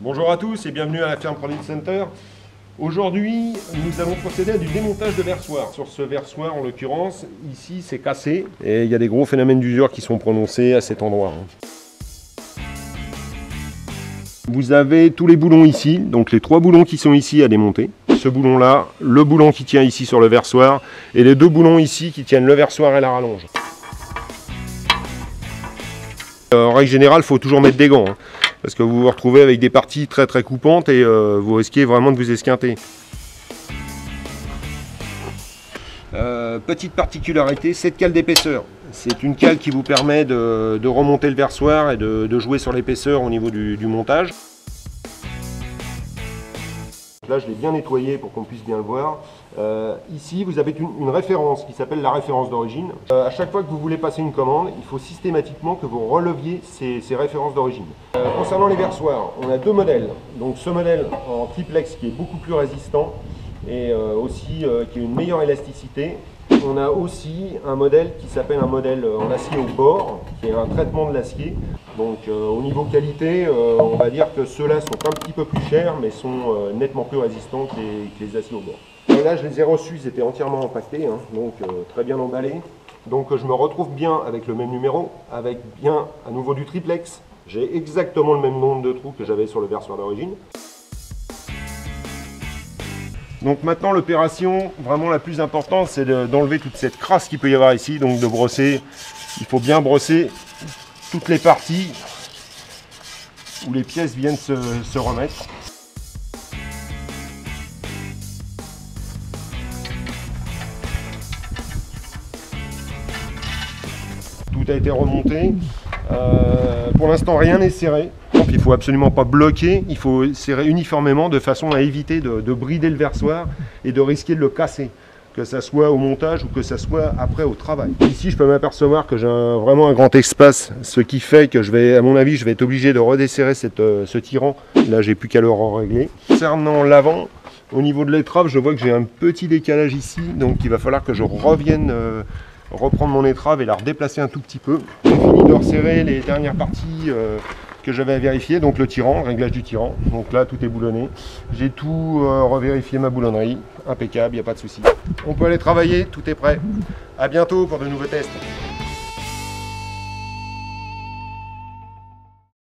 Bonjour à tous et bienvenue à la ferme Product Center. Aujourd'hui, nous allons procéder à du démontage de versoir. Sur ce versoir, en l'occurrence, ici, c'est cassé et il y a des gros phénomènes d'usure qui sont prononcés à cet endroit. Vous avez tous les boulons ici, donc les 3 boulons qui sont ici à démonter. Ce boulon-là, le boulon qui tient ici sur le versoir et les 2 boulons ici qui tiennent le versoir et la rallonge. En règle générale, il faut toujours mettre des gants, parce que vous vous retrouvez avec des parties très coupantes et vous risquez vraiment de vous esquinter. Petite particularité, cette cale d'épaisseur. C'est une cale qui vous permet de remonter le versoir et de jouer sur l'épaisseur au niveau du montage. Là, je l'ai bien nettoyé pour qu'on puisse bien le voir. Ici, vous avez une référence qui s'appelle la référence d'origine. À chaque fois que vous voulez passer une commande, il faut systématiquement que vous releviez ces références d'origine. Concernant les versoirs, on a 2 modèles. Donc ce modèle en triplex qui est beaucoup plus résistant et aussi qui a une meilleure élasticité. On a aussi un modèle qui s'appelle un modèle en acier au bord, qui est un traitement de l'acier. Donc au niveau qualité, on va dire que ceux-là sont un petit peu plus chers, mais sont nettement plus résistants que les aciers au bord. Là, je les ai reçus, ils étaient entièrement empaquetés, donc très bien emballés. Donc je me retrouve bien avec le même numéro, avec bien à nouveau du triplex. J'ai exactement le même nombre de trous que j'avais sur le versoir d'origine. Donc maintenant, l'opération vraiment la plus importante, c'est d'enlever toute cette crasse qu'il peut y avoir ici. Donc de brosser, il faut bien brosser toutes les parties où les pièces viennent se remettre. Tout a été remonté. Pour l'instant, rien n'est serré. Donc, il ne faut absolument pas bloquer, il faut serrer uniformément de façon à éviter de brider le versoir et de risquer de le casser, que ce soit au montage ou que ce soit après au travail. Ici, je peux m'apercevoir que j'ai vraiment un grand espace, ce qui fait que à mon avis, je vais être obligé de redesserrer ce tirant. Là, j'ai plus qu'à le régler. Concernant l'avant, au niveau de l'étrave, je vois que j'ai un petit décalage ici, donc il va falloir que je revienne reprendre mon étrave et la redéplacer un tout petit peu. J'ai fini de resserrer les dernières parties que j'avais à vérifier, donc le tirant, le réglage du tirant. Donc là, tout est boulonné. J'ai tout revérifié, ma boulonnerie, impeccable, il n'y a pas de souci. On peut aller travailler, tout est prêt. À bientôt pour de nouveaux tests.